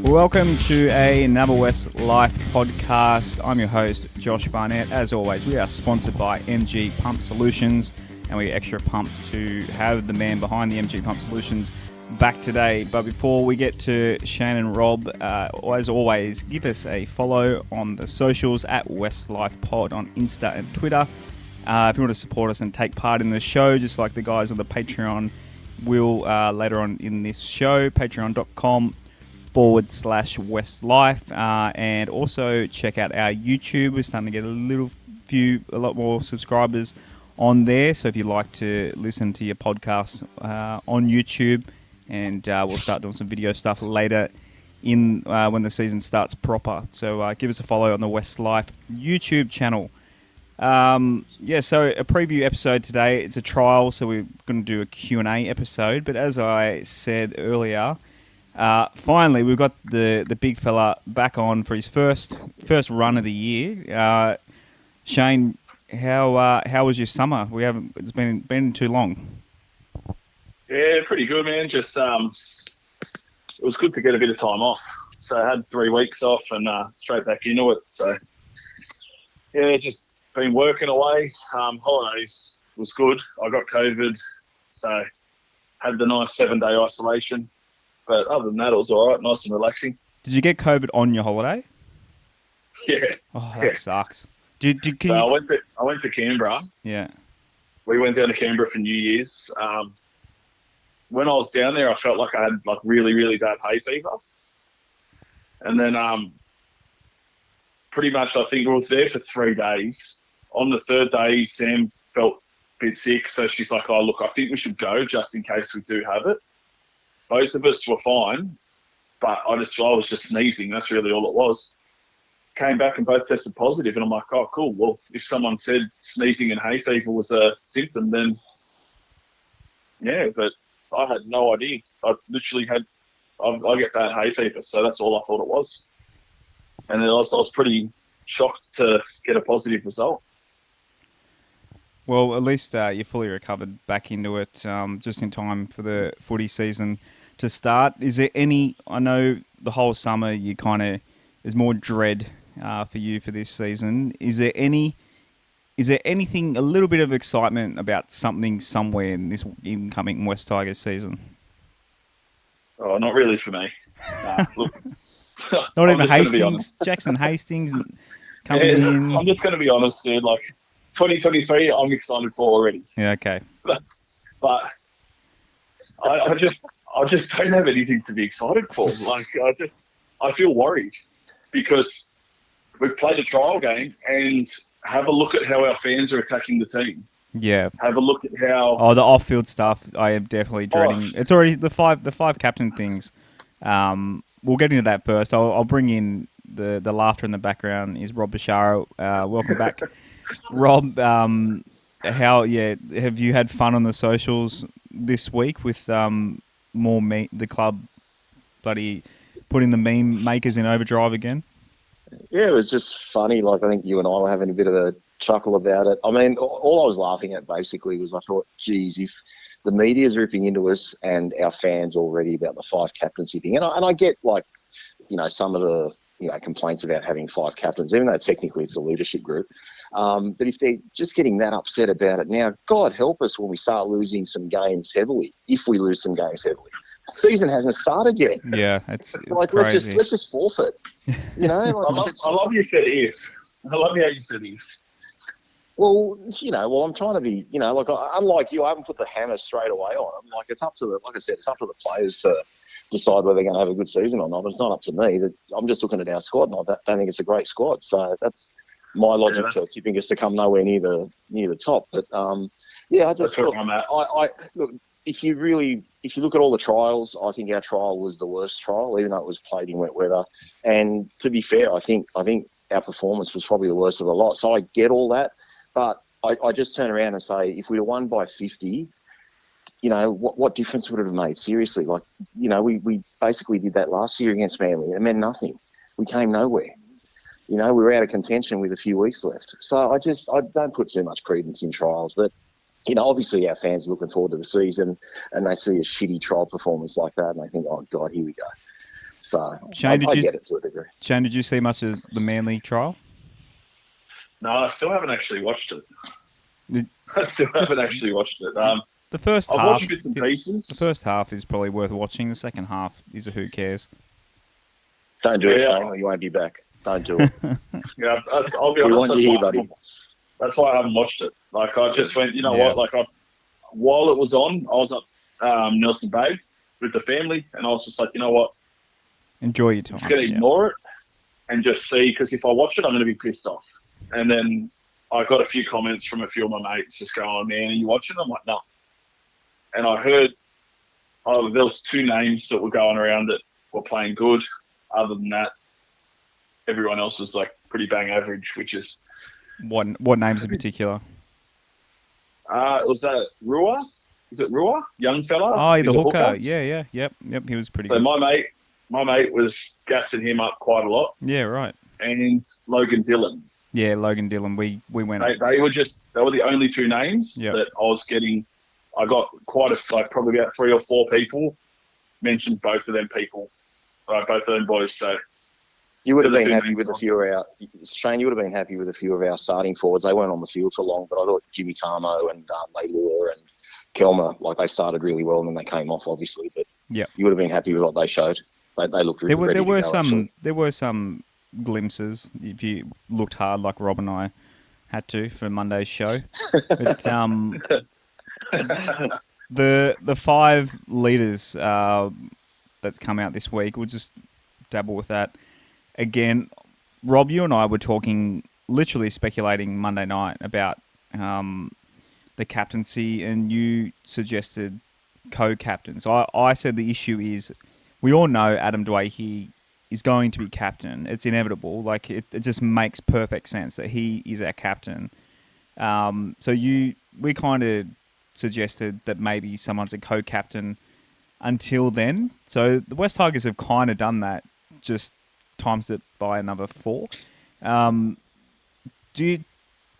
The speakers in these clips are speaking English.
Welcome to another West Life podcast. I'm your host, Josh Barnett. As always, we are sponsored by MG Pump Solutions, and we're extra pumped to have the man behind the MG Pump Solutions back today. But before we get to Shayne and Rob, as always, give us a follow on the socials at West Life Pod on Insta and Twitter. If you want to support us and take part in the show, just like the guys on the Patreon will later on in this show, patreon.com/Westlife, and also check out our YouTube. We're starting to get a lot more subscribers on there. So if you'd like to listen to your podcasts on YouTube, and we'll start doing some video stuff later in when the season starts proper. So give us a follow on the Westlife YouTube channel. So a preview episode today. It's a trial, so we're going to do a Q&A episode. But as I said earlier, finally we've got the big fella back on for his first run of the year. Shayne, how was your summer? It's been too long. Yeah, pretty good, man. Just it was good to get a bit of time off. So I had 3 weeks off and straight back into it. So yeah, just been working away. Holidays was good. I got COVID, so had the nice 7-day isolation. But other than that, it was all right, nice and relaxing. Did you get COVID on your holiday? Yeah. Oh, that sucks. I went to Canberra. Yeah. We went down to Canberra for New Year's. When I was down there, I felt like I had really, really bad hay fever. And then pretty much I think we were there for 3 days. On the 3rd day, Sam felt a bit sick, so she's like, "Oh, look, I think we should go just in case we do have it." Both of us were fine, but I was just sneezing. That's really all it was. Came back and both tested positive, and I'm like, "Oh, cool. Well, if someone said sneezing and hay fever was a symptom, then yeah." But I had no idea. I literally I get bad hay fever, so that's all I thought it was. And then I was pretty shocked to get a positive result. Well, at least you're fully recovered back into it, just in time for the footy season to start. Is there any? I know the whole summer there's more dread for you for this season. Is there anything, a little bit of excitement about something somewhere in this incoming West Tigers season? Oh, not really for me. Look, not even Hastings, Jackson Hastings coming in. I'm just going to be honest, dude. 2023, I'm excited for already. Yeah, okay. But I just don't have anything to be excited for. I feel worried because we've played a trial game, and have a look at how our fans are attacking the team. Yeah. Have a look at how... Oh, the off-field stuff, I am definitely dreading. It's already the five captain things. We'll get into that first. I'll bring in the laughter in the background is Rob Bashara. Welcome back. Rob, have you had fun on the socials this week with the club bloody putting the meme makers in overdrive again? Yeah, it was just funny. I think you and I were having a bit of a chuckle about it. I mean, all I was laughing at basically was I thought, geez, if the media's ripping into us and our fans already about the 5 captaincy thing, and I get some of the complaints about having 5 captains, even though technically it's a leadership group. But if they're just getting that upset about it now, God help us when we start losing some games heavily, if we lose some games heavily. The season hasn't started yet. Yeah, it's crazy. Let's just forfeit. I love you said if. I love how you said if. Well, I'm trying to be, unlike you, I haven't put the hammer straight away on them. It's up to it's up to the players to decide whether they're going to have a good season or not. It's not up to me. I'm just looking at our squad, and I don't think it's a great squad. So that's my logic to tipping us to come nowhere near the top. But I just look, I'm at. Look. If you look at all the trials, I think our trial was the worst trial, even though it was played in wet weather. And to be fair, I think our performance was probably the worst of the lot. So I get all that, but I just turn around and say, if we'd have won by 50, what difference would it have made? Seriously, we basically did that last year against Manly. It meant nothing. We came nowhere. We were out of contention with a few weeks left. So I don't put too much credence in trials, but obviously our fans are looking forward to the season and they see a shitty trial performance like that and they think, oh God, here we go. So Shane, I get it to a degree. Shane, did you see much of the Manly trial? No, I still haven't actually watched it. It- I still Just- haven't actually watched it. The first I've half, watched bits and pieces. the first half is probably worth watching. The second half is a who cares. Don't do it, Yeah. Shane, or you won't be back. Don't do it. Yeah, I'll be We honest. want you here, buddy. That's why I haven't watched it. Like I just went, you know Yeah. what? Like while it was on, I was up Nelson Bay with the family, and I was just like, you know what? Enjoy your I'm time. just going to ignore it and just see, because if I watch it, I'm going to be pissed off. And then I got a few comments from a few of my mates just going, oh, man, are you watching? I'm like, no. And I heard there was 2 names that were going around that were playing good. Other than that, everyone else was like pretty bang average, which is... What names in particular? Was that Rua? Is it Rua? Young fella? Oh, the He's a hooker. Yeah. Yep. He was pretty So good. my mate was gassing him up quite a lot. Yeah, right. And Logan Dillon. Yeah, Logan Dillon. We went. They were the only 2 names that I was getting. I got probably about 3 or 4 people mentioned both of them people, both of them boys. So you would have been happy with a few of our Shane. You would have been happy with a few of our starting forwards. They weren't on the field for long, but I thought Jimmy Tarmo and Leilua and Kelmer, like they started really well, and then they came off, obviously. But you would have been happy with what they showed. They looked really ready to go, actually. There were some glimpses if you looked hard, like Rob and I had to for Monday's show. But the 5 leaders that's come out this week, we'll just dabble with that again. Rob, you and I were talking, literally speculating Monday night about the captaincy, and you suggested co-captains. I said the issue is, we all know Adam Dwyer is going to be captain. It's inevitable. Like it just makes perfect sense that he is our captain. So we kind of suggested that maybe someone's a co-captain until then. So the West Tigers have kind of done that, just times it by another 4. Do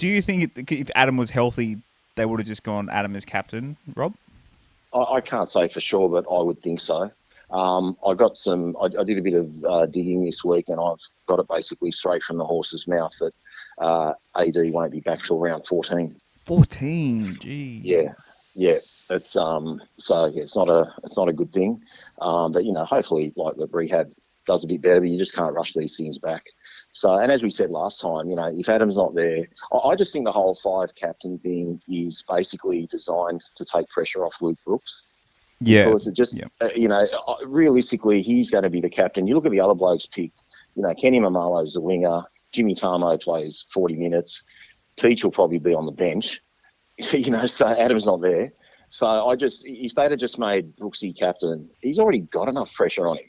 you think if Adam was healthy, they would have just gone Adam as captain, Rob? I can't say for sure, but I would think so. I did a bit of digging this week, and I've got it basically straight from the horse's mouth that AD won't be back till round 14. 14, geez. Yeah. It's it's not a good thing. But hopefully, like the rehab does a bit better, but you just can't rush these things back. So, and as we said last time, if Adam's not there, I just think the whole 5 captain thing is basically designed to take pressure off Luke Brooks. Yeah. Because it just, realistically, he's going to be the captain. You look at the other blokes picked, Kenny Mamalo's the winger, Jimmy Tarmo plays 40 minutes, Peach will probably be on the bench, so Adam's not there. So if they'd have just made Brooksy captain, he's already got enough pressure on him.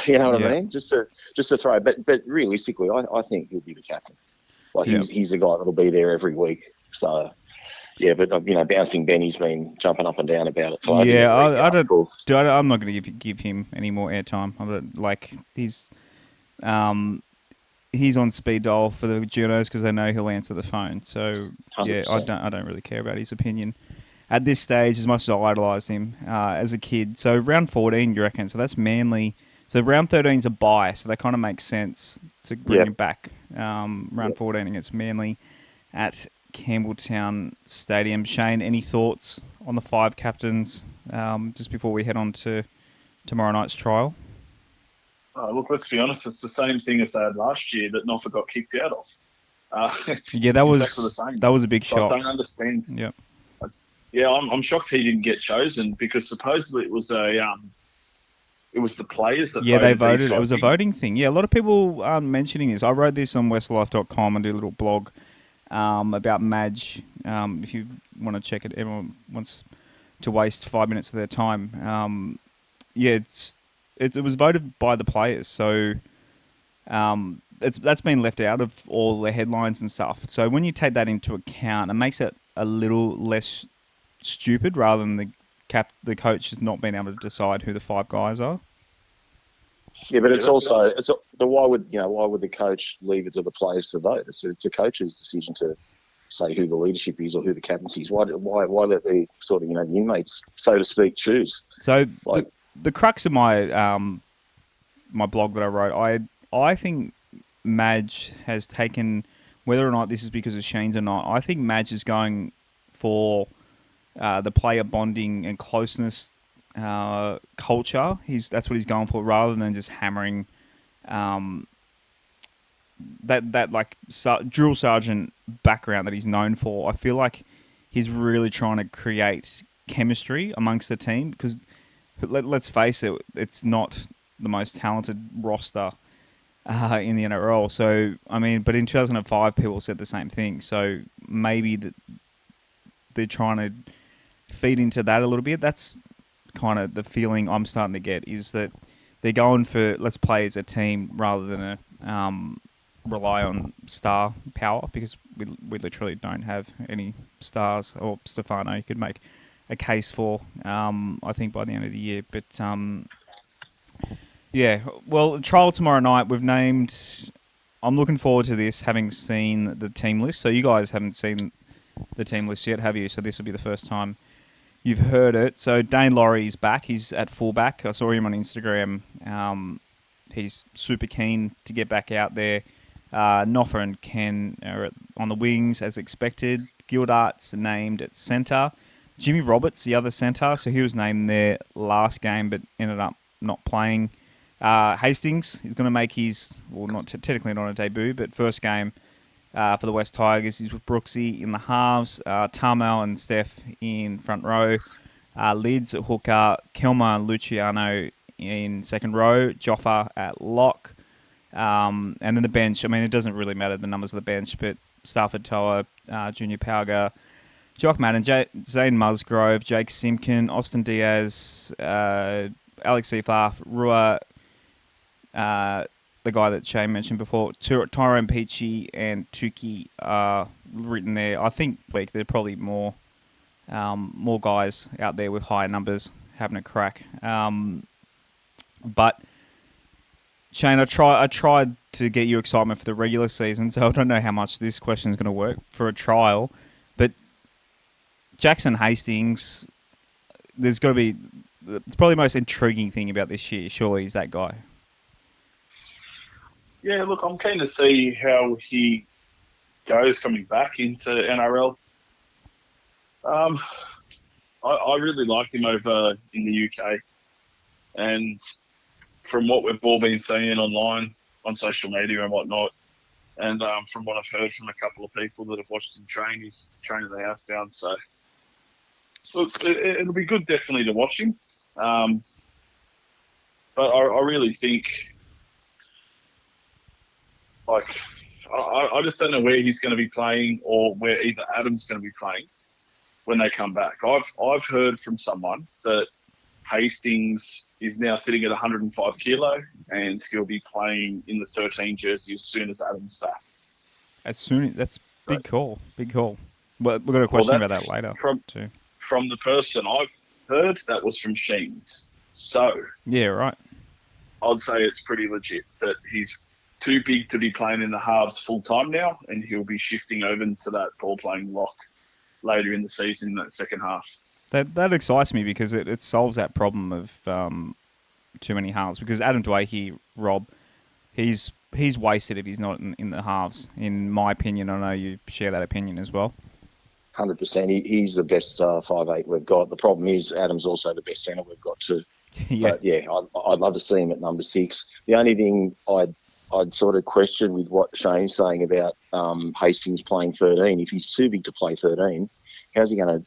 You know what I mean? Just to throw. But realistically, I think he'll be the captain. Like he's the guy that'll be there every week. So yeah, but Bouncing Benny's been jumping up and down about it. So I'm not going to give him any more airtime. He's on speed dial for the journos because they know he'll answer the phone. So 100%. I don't really care about his opinion at this stage, as much as I idolised him as a kid. So round 14, you reckon? So that's Manly. So round 13 is a bye, so that kind of makes sense to bring him back. Round 14 against Manly at Campbelltown Stadium. Shane, any thoughts on the 5 captains just before we head on to tomorrow night's trial? Oh, look, let's be honest. It's the same thing as they had last year that Noffa got kicked out of. That was exactly the same. That was a big shock. I don't understand. Yep. I'm shocked he didn't get chosen because supposedly it was it was the players that voted. They voted. It was a voting thing. Yeah, a lot of people aren't mentioning this. I wrote this on westlife.com and did a little blog about Madge. If you want to check it, everyone wants to waste 5 minutes of their time. It was voted by the players, so that's been left out of all the headlines and stuff. So when you take that into account, it makes it a little less stupid rather than the coach has not been able to decide who the 5 guys are. Yeah, but why would the coach leave it to the players to vote? It's the coach's decision to say who the leadership is or who the captaincy is. Why let the sort of the inmates, so to speak, choose? So the crux of my my blog that I wrote. I think Madge has taken, whether or not this is because of Shayne's or not, I think Madge is going for the player bonding and closeness culture. That's what he's going for, rather than just hammering that like drill sergeant background that he's known for. I feel like he's really trying to create chemistry amongst the team, because let's face it, it's not the most talented roster in the NRL. So, I mean, but in 2005, people said the same thing. So maybe they're trying to feed into that a little bit. That's kind of the feeling I'm starting to get, is that they're going for let's play as a team rather than rely on star power, because we literally don't have any stars. Or Stefano, you could make a case for, I think, by the end of the year. But yeah, well, trial tomorrow night. We've named. I'm looking forward to this, having seen the team list. So you guys haven't seen the team list yet, have you? So this will be the first time you've heard it. So Dane Laurie's back. He's at fullback. I saw him on Instagram. He's super keen to get back out there. Noffa and Ken are on the wings as expected. Gildart's named at centre. Jimmy Roberts, the other centre. So he was named there last game, but ended up not playing. Hastings is going to make his, well, not technically not a debut, but first game for the West Tigers. He's with Brooksy in the halves, Tarmel and Steph in front row, Lids at hooker, Kelma and Luciano in second row, Joffa at lock, and then the bench. I mean, it doesn't really matter the numbers of the bench, but Stafford Toa, Junior Pauga, Jock Madden, Zane Musgrove, Jake Simpkin, Austin Diaz, Alex Seafaf, Rua, the guy that Shayne mentioned before, Tyrone Peachy and Tuki are written there. I think, Blake, there are probably more guys out there with higher numbers having a crack. But Shayne, I tried to get you excitement for the regular season, so I don't know how much this question is going to work for a trial. But Jackson Hastings, there's got to be, it's probably the most intriguing thing about this year. Surely he's that guy. Yeah, look, I'm keen to see how he goes coming back into NRL. I really liked him over in the UK, and from what we've all been seeing online on social media and whatnot, and from what I've heard from a couple of people that have watched him train, he's training the house down. So, look, it'll be good definitely to watch him. But I really think, like, I just don't know where he's going to be playing, or where either Adam's going to be playing when they come back. I've heard from someone that Hastings is now sitting at 105 kilo, and he'll be playing in the 13 jersey as soon as Adam's back. That's big call. Big call. Well, we've got a question about that later too. From the person I've heard, that was from Shayne's. So yeah, right. I'd say it's pretty legit that he's too big to be playing in the halves full time now, and he'll be shifting over into that ball playing lock later in the season, in that second half. That excites me, because it solves that problem of too many halves. Because Adam Dwakey, Rob, he's wasted if he's not in the halves, in my opinion. I know you share that opinion as well. 100%. He's the best 5'8" we've got. The problem is Adam's also the best centre we've got too. Yeah. But yeah, I'd love to see him at number 6. The only thing I'd sort of question with what Shayne's saying about Hastings playing 13. If he's too big to play 13, how's he going to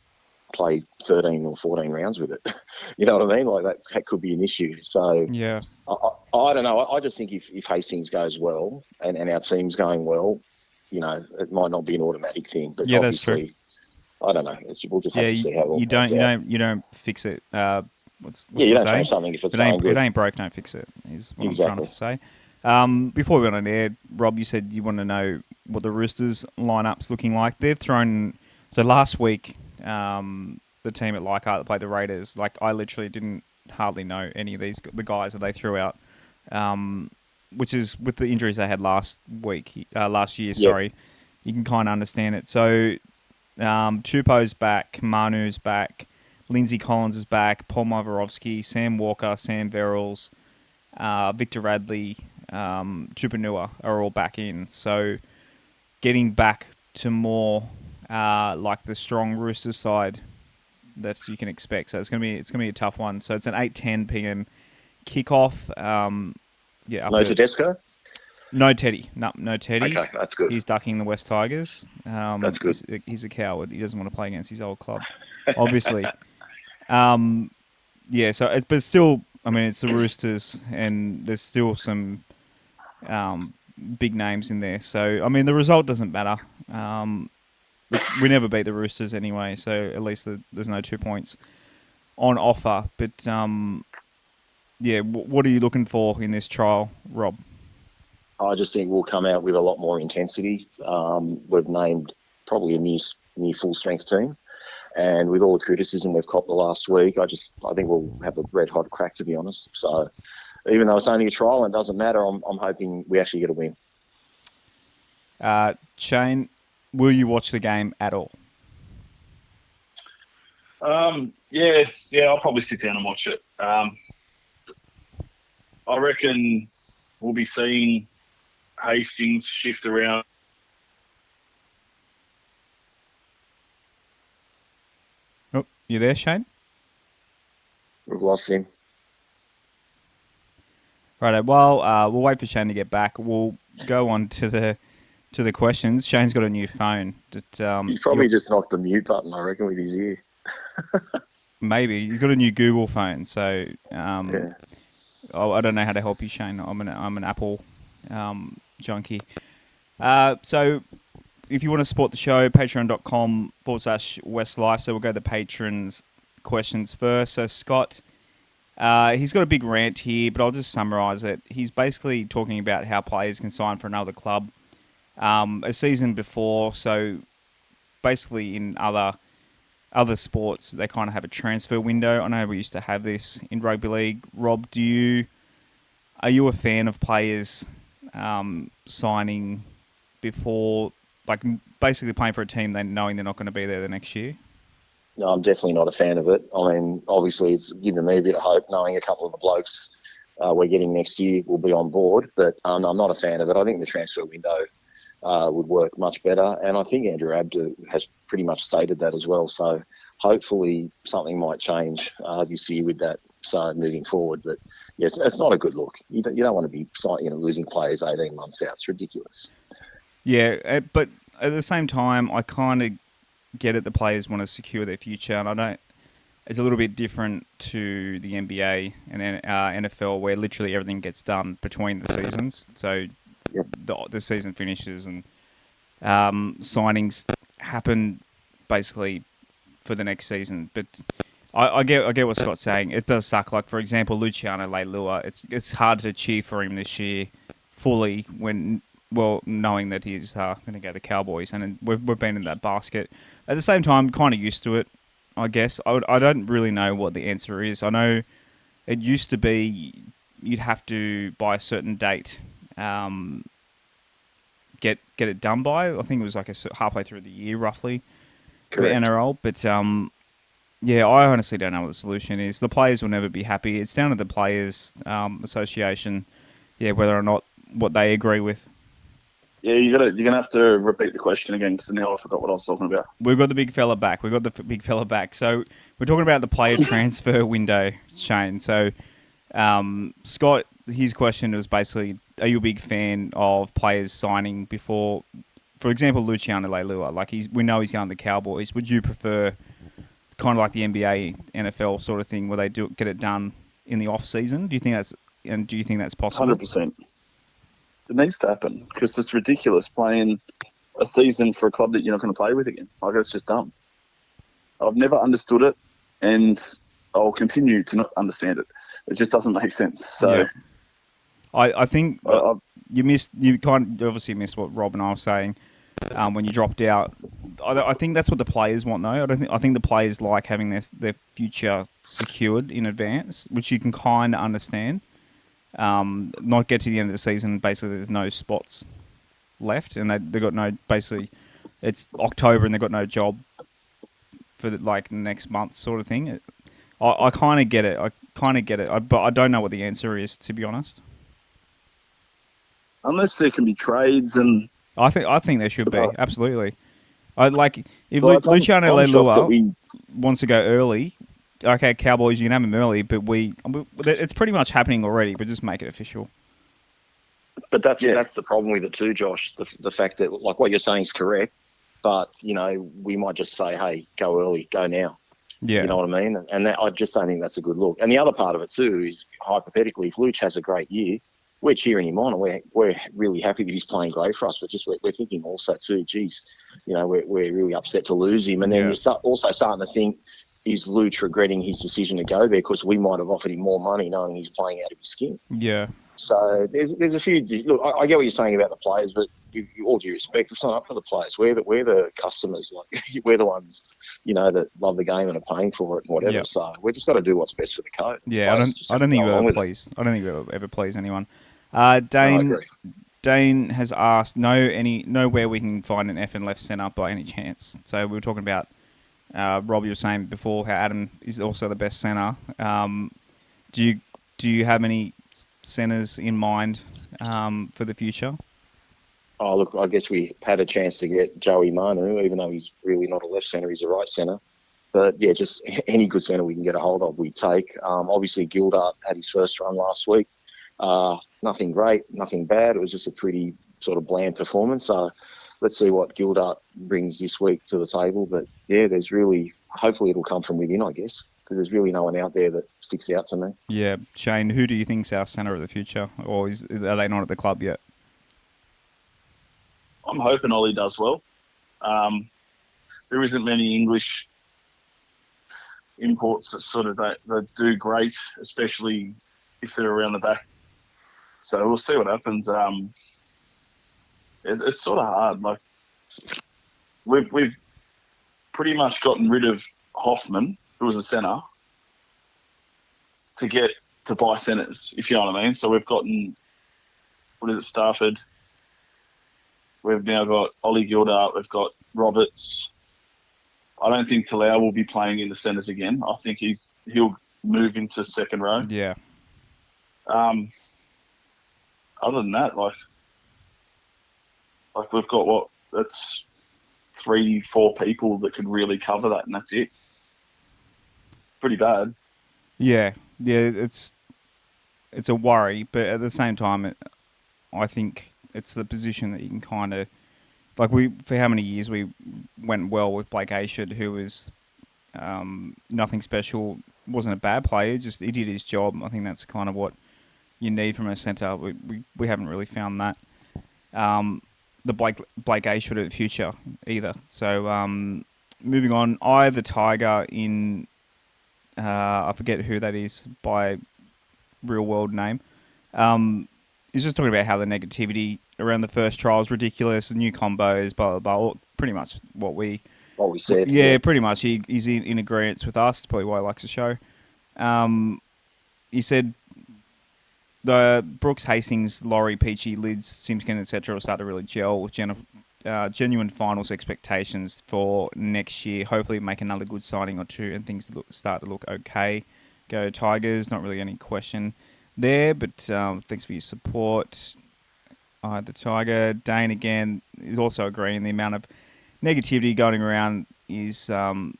play 13 or 14 rounds with it? You know what I mean? Like that could be an issue. So yeah, I don't know. I just think if Hastings goes well and our team's going well, you know, it might not be an automatic thing. But yeah, obviously, that's true. I don't know. We'll just have to see how it all you don't fix it. What's you don't saying? change something if it's going good. It ain't broke, don't fix it, is what Exactly. I'm trying to say. Before we went on air, Rob, you said you want to know what the Roosters lineup's looking like. They've thrown, so last week, the team at Leichhardt that played the Raiders, like, I literally didn't hardly know any of the guys that they threw out, which is with the injuries they had last year. Sorry, you can kind of understand it. So Tupou's back, Manu's back, Lindsay Collins is back, Paul Maverovsky, Sam Walker, Sam Verrills, Victor Radley, Tupanua are all back in. So getting back to more like the strong Roosters side that you can expect. So it's gonna be a tough one. So it's an 8:10 p.m. kickoff. No Tedesco? No Teddy. No Teddy. Okay, that's good. He's ducking the West Tigers. That's good. He's a coward. He doesn't want to play against his old club, obviously. But still, I mean, it's the Roosters, and there's still some big names in there. So, I mean, the result doesn't matter. We never beat the Roosters anyway, so at least there's no 2 points on offer. But, what are you looking for in this trial, Rob? I just think we'll come out with a lot more intensity. We've named probably a near full strength team, and with all the criticism we've copped the last week, I think we'll have a red hot crack, to be honest. So even though it's only a trial and it doesn't matter, I'm hoping we actually get a win. Shayne, will you watch the game at all? I'll probably sit down and watch it. I reckon we'll be seeing Hastings shift around. Oh, you there, Shayne? We've lost him. Right. Well, we'll wait for Shayne to get back. We'll go on to the questions. Shayne's got a new phone. He's probably just knocked the mute button, I reckon, with his ear. Maybe he's got a new Google phone, so I don't know how to help you, Shayne. I'm an Apple junkie. So if you want to support the show, patreon.com/Westlife. So we'll go to the patrons questions first. So Scott, he's got a big rant here, but I'll just summarise it. He's basically talking about how players can sign for another club a season before. So basically in other sports, they kind of have a transfer window. I know we used to have this in rugby league. Rob, are you a fan of players signing before, like basically playing for a team knowing they're not going to be there the next year? No, I'm definitely not a fan of it. I mean, obviously it's given me a bit of hope knowing a couple of the blokes we're getting next year will be on board, but I'm not a fan of it. I think the transfer window would work much better, and I think Andrew Abdu has pretty much stated that as well. So hopefully something might change this year with that. So moving forward, but yes, it's not a good look. You don't want to be losing players 18 months out. It's ridiculous. Yeah, but at the same time, I kind of get it. The players want to secure their future, and I don't. It's a little bit different to the NBA and NFL, where literally everything gets done between the seasons. So yep. the season finishes and signings happen basically for the next season. But I get what Scott's saying. It does suck. Like, for example, Luciano Leilua, it's hard to cheer for him this year fully knowing that he's going to go to the Cowboys, and we've been in that basket. At the same time, kind of used to it, I guess. I don't really know what the answer is. I know it used to be you'd have to, by a certain date, get it done by. I think it was like halfway through the year, roughly, for NRL. But I honestly don't know what the solution is. The players will never be happy. It's down to the Players Association, whether or not what they agree with. Yeah, you're gonna have to repeat the question again, because now I forgot what I was talking about. We've got the big fella back. So we're talking about the player transfer window, Shayne. So Scott, his question was basically, are you a big fan of players signing before, for example, Luciano Leilua? Like we know he's going to the Cowboys. Would you prefer kind of like the NBA, NFL sort of thing, where they get it done in the off season? Do you think that's possible? 100%. It needs to happen, because it's ridiculous playing a season for a club that you're not going to play with again. Like, it's just dumb. I've never understood it, and I'll continue to not understand it. It just doesn't make sense. So, yeah. I think you obviously missed what Rob and I were saying when you dropped out. I think that's what the players want, though. I think the players like having their future secured in advance, which you can kind of understand. Not get to the end of the season, basically there's no spots left, and they've got no, basically it's October and they've got no job for the next month sort of thing. I kind of get it. But I don't know what the answer is, to be honest. Unless there can be trades and... I think there should be, absolutely. If Like, Luciano I'm shocked that Leilua we... wants to go early, okay, Cowboys, you can have him early, but it's pretty much happening already, but just make it official. But that's the problem with it too, Josh. The fact that, like, what you're saying is correct, but, you know, we might just say, hey, go early, go now. Yeah. You know what I mean? And I just don't think that's a good look. And the other part of it too is, hypothetically, if Luch has a great year, we're cheering him on, and we're really happy that he's playing great for us. But just we're thinking also too, geez, you know, we're really upset to lose him. And then you're also starting to think, is Luch regretting his decision to go there because we might have offered him more money knowing he's playing out of his skin? Yeah. So there's a few. Look, I get what you're saying about the players, but all due respect, it's not up to the players. We're the customers. Like, we're the ones, you know, that love the game and are paying for it and whatever. Yep. So we just got to do what's best for the code. Yeah, I don't think we'll ever please anyone. Dane, No, I agree. Dane has asked, know where we can find an F and left centre by any chance. So we were talking about Rob. You were saying before how Adam is also the best centre. Do you have any centres in mind for the future? Oh, look, I guess we had a chance to get Joey Manu, even though he's really not a left centre, he's a right centre. But yeah, just any good centre we can get a hold of, we take. Obviously, Gildart had his first run last week. Nothing great, nothing bad. It was just a pretty sort of bland performance. So let's see what Gildart brings this week to the table. But yeah, hopefully it'll come from within, I guess, because there's really no one out there that sticks out to me. Yeah, Shayne, who do you think's our centre of the future, or are they not at the club yet? I'm hoping Ollie does well. There isn't many English imports that do great, especially if they're around the back. So we'll see what happens. It's sort of hard. Like, we've pretty much gotten rid of Hoffman, who was a centre, to buy centres, if you know what I mean. So we've gotten, Stafford. We've now got Ollie Gildart. We've got Roberts. I don't think Talau will be playing in the centres again. I think he'll move into second row. Yeah. Other than that, like we've got that's 3-4 people that could really cover that, and that's it. Pretty bad. Yeah, it's a worry, but at the same time, I think it's the position that you can kind of, like, for how many years we went well with Blake Ashford, who was nothing special, wasn't a bad player, just he did his job. I think that's kind of what you need from a centre. We haven't really found that. The Blake Ashford of the future either. So moving on, the Tiger in I forget who that is by real world name. He's just talking about how the negativity around the first trial is ridiculous, the new combos, blah blah blah. Pretty much what we said. Yeah, pretty much. He's in agreement with us. Probably why he likes the show. He said the Brooks, Hastings, Laurie, Peachy, Lids, Simpkin, etc. will start to really gel with genuine finals expectations for next year. Hopefully make another good signing or two and things start to look okay. Go Tigers, not really any question there, but thanks for your support. The Tiger. Dane again is also agreeing the amount of negativity going around is all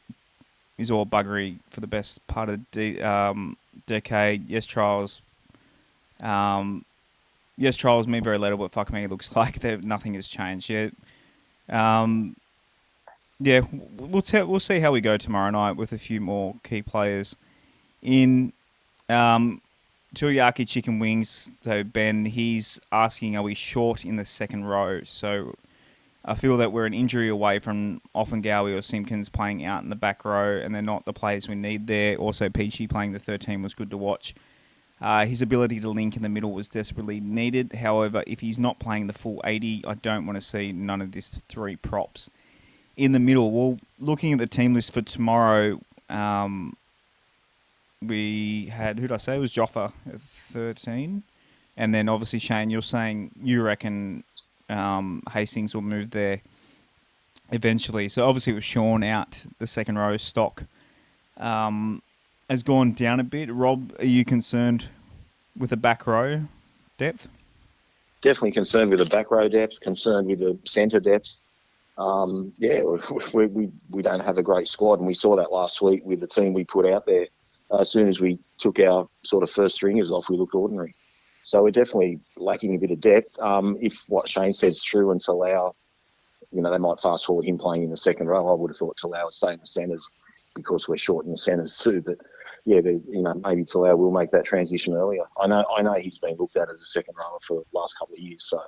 buggery for the best part of the decade. Yes, Charles mean very little, but fuck me, it looks like nothing has changed yet. Yeah, we'll see how we go tomorrow night with a few more key players in. Teriyaki chicken wings. So Ben, he's asking, are we short in the second row? So I feel that we're an injury away from Offengowie or Simpkins playing out in the back row, and they're not the players we need there. Also, Peachy playing the 13 was good to watch. His ability to link in the middle was desperately needed. However, if he's not playing the full 80, I don't want to see none of this 3 props in the middle. Well, looking at the team list for tomorrow, we had, who did I say? It was Joffa at 13. And then obviously, Shayne, you're saying you reckon Hastings will move there eventually. So obviously with Sean out, the second row stock. And has gone down a bit. Rob, are you concerned with the back row depth? Definitely concerned with the back row depth, concerned with the centre depth. Yeah, we don't have a great squad, and we saw that last week with the team we put out there. As soon as we took our sort of first stringers off, we looked ordinary. So we're definitely lacking a bit of depth. If what Shayne said is true, and Talau, they might fast forward him playing in the second row. I would have thought Talau would stay in the centres because we're short in the centres too. But yeah, maybe Talau will make that transition earlier. I know he's been looked at as a second rower for the last couple of years, so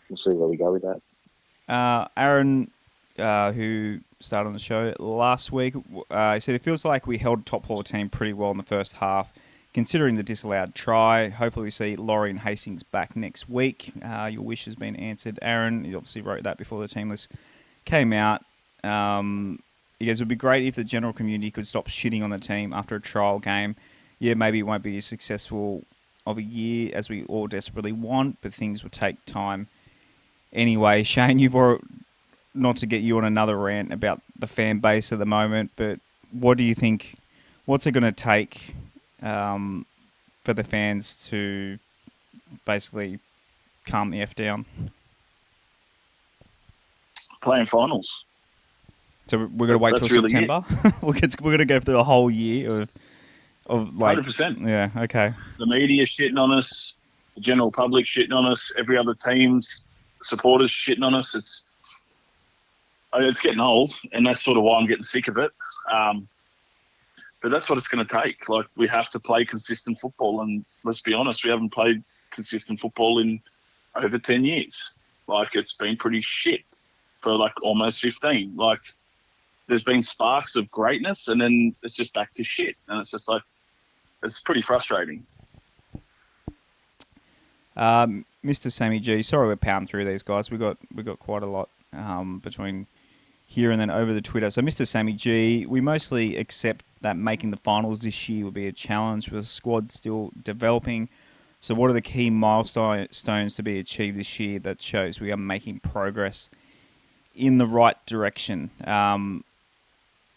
we'll see where we go with that. Aaron, who started on the show last week, he said it feels like we held top 14 pretty well in the first half, considering the disallowed try. Hopefully we see Laurie and Hastings back next week. Your wish has been answered, Aaron. You obviously wrote that before the team list came out. He goes, it would be great if the general community could stop shitting on the team after a trial game. Yeah, maybe it won't be as successful of a year as we all desperately want, but things will take time. Anyway, Shayne, not to get you on another rant about the fan base at the moment, but what do you think? What's it going to take for the fans to basically calm the F down? Playing finals. So we're going to wait till really September? We're going to go through the whole year of like... 100%. Yeah, okay. The media shitting on us, the general public shitting on us, every other team's supporters shitting on us. It's getting old, and that's sort of why I'm getting sick of it. But that's what it's going to take. Like, we have to play consistent football, and let's be honest, we haven't played consistent football in over 10 years. Like, it's been pretty shit for like almost 15. Like, there's been sparks of greatness, and then it's just back to shit, and it's just like, it's pretty frustrating. Mr. Sammy G, sorry we're pounding through these guys. We got quite a lot between here and then over the Twitter. So Mr. Sammy G, we mostly accept that making the finals this year will be a challenge with the squad still developing. So what are the key milestones to be achieved this year that shows we are making progress in the right direction?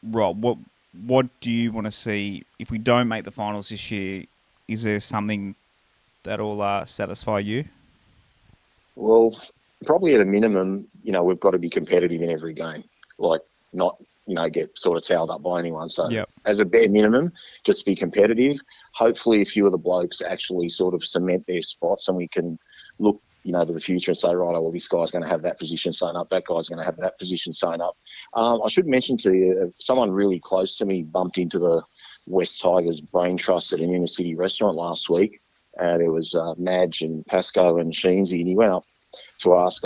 Rob, what do you want to see if we don't make the finals this year? Is there something that'll satisfy you? Well, probably at a minimum, we've got to be competitive in every game. Like, not, get sort of towed up by anyone. So As a bare minimum, just be competitive. Hopefully a few of the blokes actually sort of cement their spots, and we can look, to the future and say, right, well, this guy's going to have that position sewn up, that guy's going to have that position sewn up. I should mention to you, someone really close to me bumped into the West Tigers Brain Trust at an inner city restaurant last week. There was Madge and Pasco and Sheensy, and he went up to ask,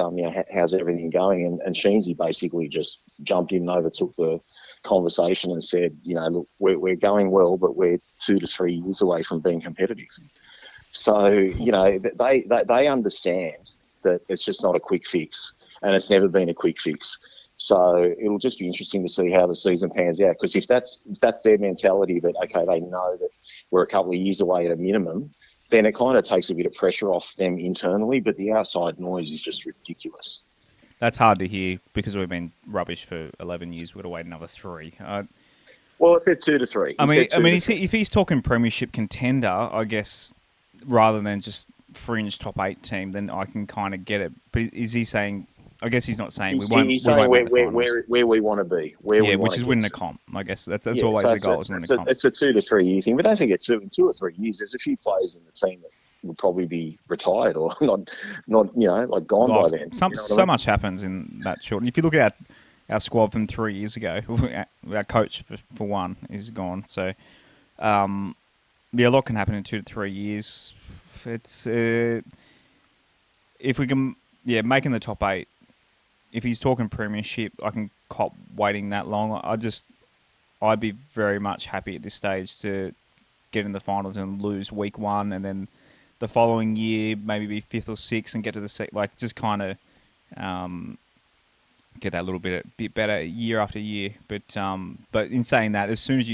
how's everything going? And Sheensy basically just jumped in and overtook the conversation and said, look, we're going well, but we're 2 to 3 years away from being competitive. So, they understand that it's just not a quick fix, and it's never been a quick fix. So it'll just be interesting to see how the season pans out, because if that's their mentality, that, okay, they know that we're a couple of years away at a minimum, then it kind of takes a bit of pressure off them internally, but the outside noise is just ridiculous. That's hard to hear because we've been rubbish for 11 years. We've got to wait another 3. Well, it says 2 to 3. If he's talking premiership contender, I guess, rather than just fringe top 8 team, then I can kind of get it. But is he saying... I guess he's not saying we won't. He's saying where we want to be. Which is winning a comp. I guess that's always the goal. It's a 2 to 3 year thing, but don't forget, 2 or 3 years. There's a few players in the team that will probably be retired or not like gone by then. So much happens in that short. And if you look at our squad from 3 years ago, our coach for one is gone. So a lot can happen in 2 to 3 years. It's if we can, making the top 8. If he's talking premiership, I can cop waiting that long. I'd be very much happy at this stage to get in the finals and lose week 1, and then the following year maybe be 5th or 6th and get to the just kind of get that little bit better year after year. But in saying that, as soon as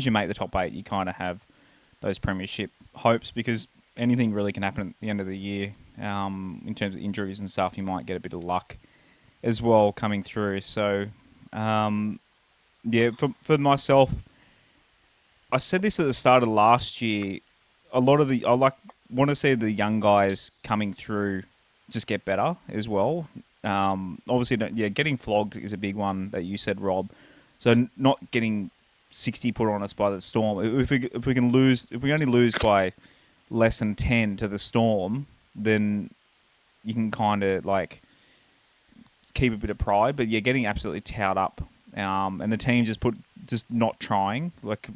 you make the top 8, you kind of have those premiership hopes, because anything really can happen at the end of the year. In terms of injuries and stuff, you might get a bit of luck as well coming through. So, for myself, I said this at the start of last year. A lot of the want to see the young guys coming through just get better as well. Obviously, getting flogged is a big one that you said, Rob. So not getting 60 put on us by the Storm. If we can lose, if we only lose by less than 10 to the Storm, then you can kind of like keep a bit of pride. But getting absolutely towed up, and the team just not trying. Like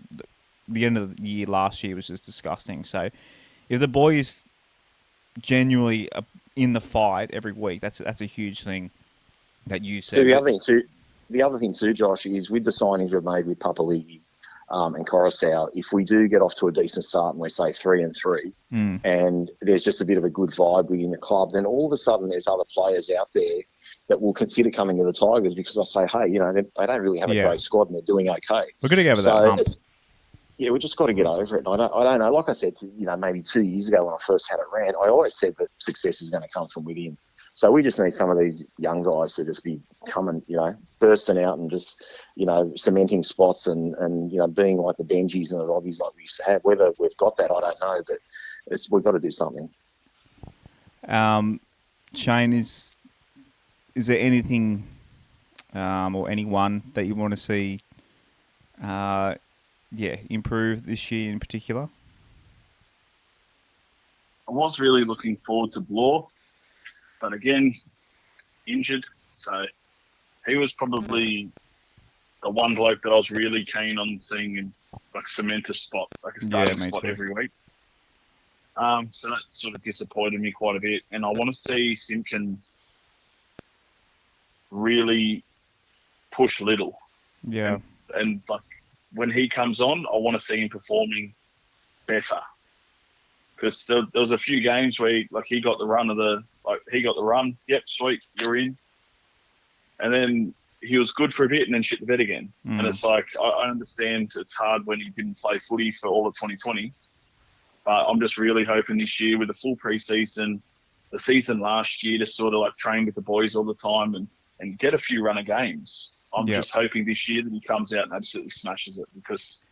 the end of the year last year was just disgusting. So if the boys genuinely are in the fight every week, that's a huge thing that you said. So the other thing too, Josh, is with the signings we've made with Papali'i and Coruscant, if we do get off to a decent start and we say 3-3, and there's just a bit of a good vibe within the club, then all of a sudden there's other players out there that will consider coming to the Tigers because I say, hey, they don't really have a great squad and they're doing okay. We're going to go over that hump. Yeah, we just got to get over it. I don't know. Like I said, maybe 2 years ago when I first had it ran, I always said that success is going to come from within. So we just need some of these young guys to just be coming, bursting out and just, cementing spots and being like the Benjis and the Robbies like we used to have. Whether we've got that, I don't know, but we've got to do something. Shayne, is there anything or anyone that you want to see improve this year in particular? I was really looking forward to Blore, but again, injured. So he was probably the one bloke that I was really keen on seeing him like cement a spot, like a starting spot every week. So that sort of disappointed me quite a bit. And I want to see Simpkin really push Little. Yeah. And like when he comes on, I want to see him performing better. Because there was a few games where he got the run. Yep, sweet, you're in. And then he was good for a bit and then shit the bed again. And it's like, I understand it's hard when he didn't play footy for all of 2020. But I'm just really hoping this year with the full preseason, the season last year to sort of like train with the boys all the time and get a few run of games. I'm just hoping this year that he comes out and absolutely smashes it because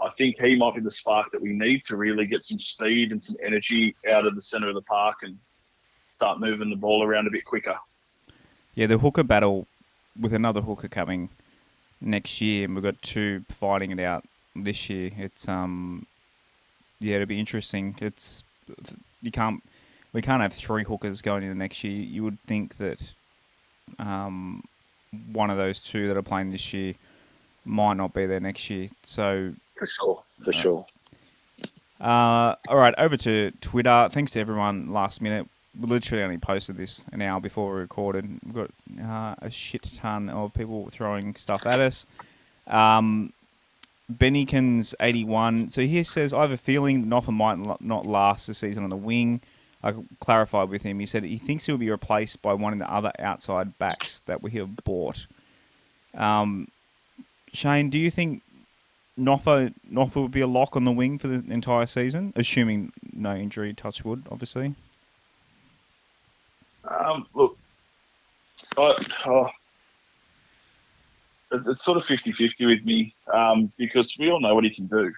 I think he might be the spark that we need to really get some speed and some energy out of the centre of the park and start moving the ball around a bit quicker. Yeah, the hooker battle with another hooker coming next year, and we've got two fighting it out this year. It's it'll be interesting. We can't have three hookers going into next year. You would think that one of those two that are playing this year might not be there next year. So for sure. All right, over to Twitter. Thanks to everyone last minute. We literally only posted this an hour before we recorded. We've got a shit ton of people throwing stuff at us. Bennykins 81. So he says, I have a feeling Noffa might not last the season on the wing. I clarified with him. He said he thinks he'll be replaced by one of the other outside backs that we have bought. Shayne, do you think Noffa would be a lock on the wing for the entire season, assuming no injury, touch wood, obviously? Look, it's sort of 50-50 with me because we all know what he can do.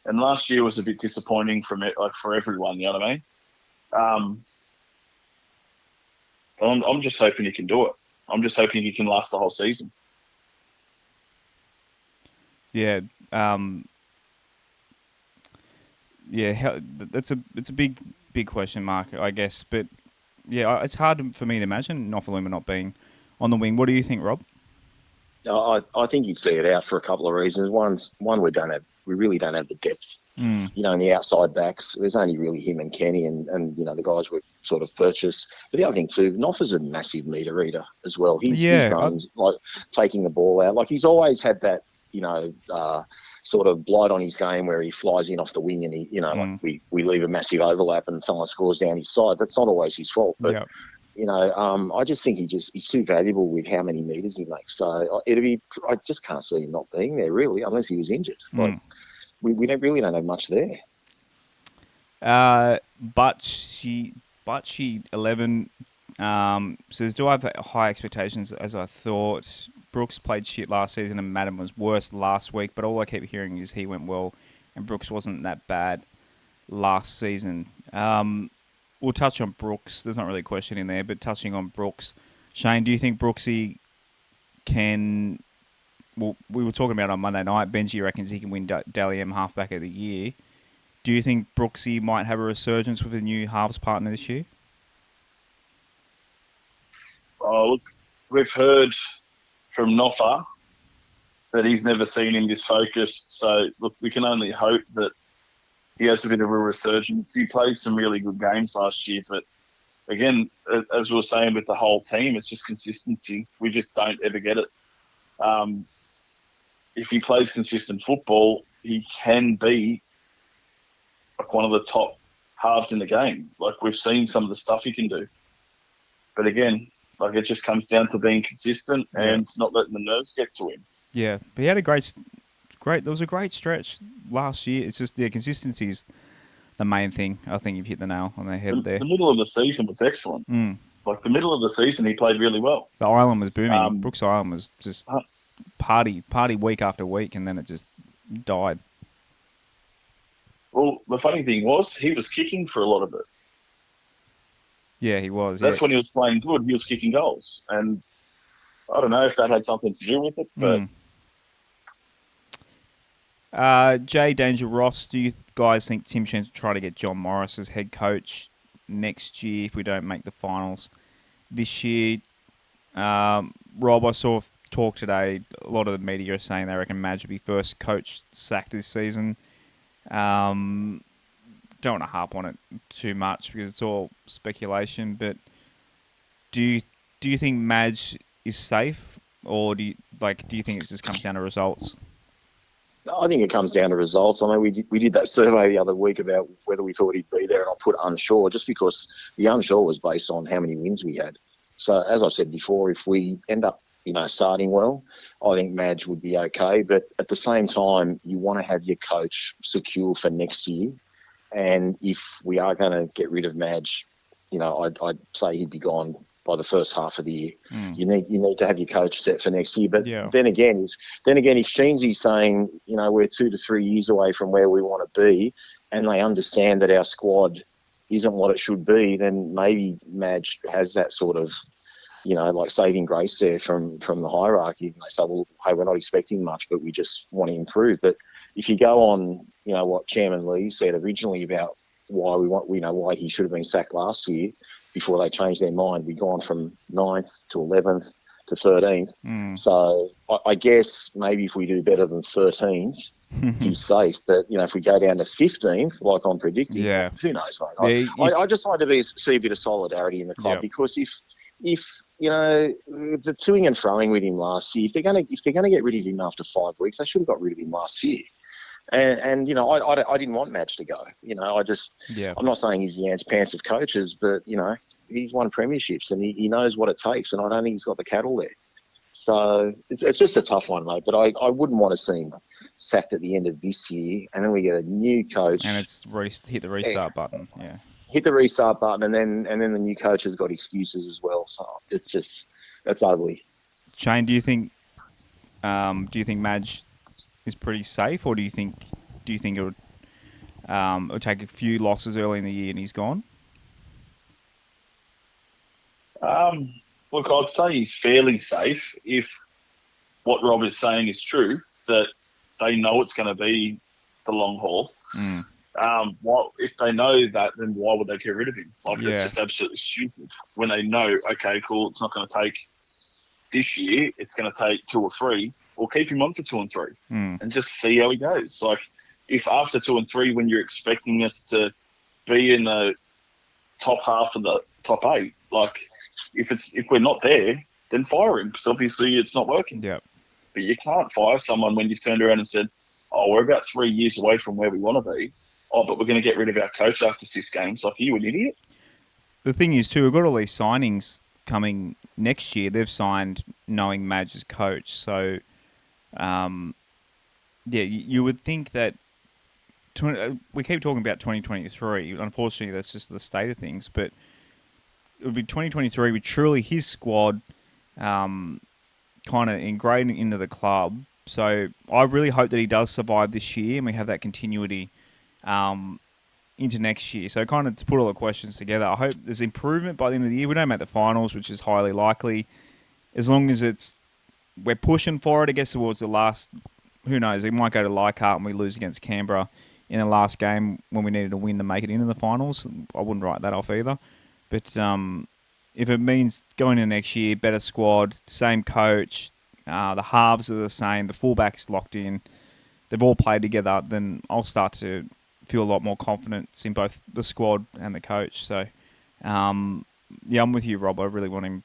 And last year was a bit disappointing for everyone, you know what I mean? I'm just hoping he can do it. I'm just hoping he can last the whole season. Yeah. It's a big question mark, I guess. But yeah, it's hard for me to imagine Nofaluma not being on the wing. What do you think, Rob? I think you'd see it out for a couple of reasons. One, we really don't have the depth. In the outside backs, there's only really him and Kenny and the guys we've sort of purchased. But the other thing too, Noffa's a massive meter eater as well. His runs, like taking the ball out, like he's always had that, sort of blight on his game where he flies in off the wing and like we leave a massive overlap and someone scores down his side. That's not always his fault, but I just think he's too valuable with how many meters he makes. So I just can't see him not being there really, unless he was injured. Like we don't have much there. But she 11 says, do I have high expectations as I thought? Brooks played shit last season and Madden was worse last week, but all I keep hearing is he went well and Brooks wasn't that bad last season. We'll touch on Brooks. There's not really a question in there, but touching on Brooks. Shayne, do you think Brooksy can... Well, we were talking about it on Monday night. Benji reckons he can win Dally M halfback of the year. Do you think Brooksy might have a resurgence with a new halves partner this year? Oh, look, we've heard from Noffa that he's never seen him this focused. So, look, we can only hope that he has a bit of a resurgence. He played some really good games last year, but again, as we were saying with the whole team, it's just consistency. We just don't ever get it. If he plays consistent football, he can be like one of the top halves in the game. Like we've seen some of the stuff he can do. But again, like it just comes down to being consistent and not letting the nerves get to him. Yeah, but he had a great. There was a great stretch last year. It's just consistency is the main thing. I think you've hit the nail on the head there. The middle of the season was excellent. Like the middle of the season, he played really well. The island was booming. Brooks Island was just party week after week, and then it just died. Well, the funny thing was, he was kicking for a lot of it. Yeah, he was. That's when he was playing good. He was kicking goals, and I don't know if that had something to do with it, but. Jay Danger Ross, do you guys think Tim Sheens will try to get John Morris as head coach next year if we don't make the finals this year? Rob, I saw talk today. A lot of the media are saying they reckon Madge will be first coach sacked this season. Don't want to harp on it too much because it's all speculation. But do you think Madge is safe, or do you think it just comes down to results? I think it comes down to results. I mean, we did that survey the other week about whether we thought he'd be there, and I put unsure just because the unsure was based on how many wins we had. So as I said before, if we end up, starting well, I think Madge would be okay. But at the same time, you want to have your coach secure for next year. And if we are going to get rid of Madge, I'd say he'd be gone by the first half of the year. You need to have your coach set for next year. But then again, if Sheensy's saying, we're 2 to 3 years away from where we want to be, and they understand that our squad isn't what it should be, then maybe Madge has that sort of, saving grace there from the hierarchy. And they say, well, hey, we're not expecting much, but we just want to improve. But if you go on, what Chairman Lee said originally about why he should have been sacked last year, before they changed their mind, we'd gone from 9th to 11th to 13th. So I guess maybe if we do better than 13th, he's safe. But, if we go down to 15th, like I'm predicting, who knows, mate? I just like to see a bit of solidarity in the club because if the toing and froing with him last year, if they're going to get rid of him after 5 weeks, they should have got rid of him last year. And I didn't want Madge to go. I'm not saying he's the Ants Pants of coaches, but, he's won premierships and he knows what it takes, and I don't think he's got the cattle there. So it's just a tough one, mate. But I wouldn't want to see him sacked at the end of this year, and then we get a new coach. And it's hit the restart button, yeah. Hit the restart button, and then the new coach has got excuses as well. So it's ugly. Shayne, do you think Madge is pretty safe, or do you think it'll take a few losses early in the year and he's gone? Look, I'd say he's fairly safe if what Rob is saying is true, that they know it's going to be the long haul. If they know that, then why would they get rid of him? It's just absolutely stupid. When they know, okay, cool, it's not going to take this year, it's going to take 2 or 3. Or keep him on for 2 and 3 and just see how he goes. Like, if after 2 and 3, when you're expecting us to be in the top half of the top 8, like, if we're not there, then fire him because obviously it's not working. Yeah. But you can't fire someone when you've turned around and said, "Oh, we're about 3 years away from where we want to be. Oh, but we're going to get rid of our coach after 6 games." Like, are you an idiot? The thing is, too, we've got all these signings coming next year. They've signed knowing Madge as coach, so. You would think that we keep talking about 2023. Unfortunately, that's just the state of things. But it would be 2023 with truly his squad kind of ingrained into the club. So I really hope that he does survive this year and we have that continuity into next year. So kind of to put all the questions together, I hope there's improvement by the end of the year. We don't make the finals, which is highly likely. As long as we're pushing for it, I guess, towards the last. Who knows? We might go to Leichhardt and we lose against Canberra in the last game when we needed a win to make it into the finals. I wouldn't write that off either. But if it means going into next year, better squad, same coach, the halves are the same, the fullbacks locked in, they've all played together, then I'll start to feel a lot more confidence in both the squad and the coach. So, I'm with you, Rob. I really want him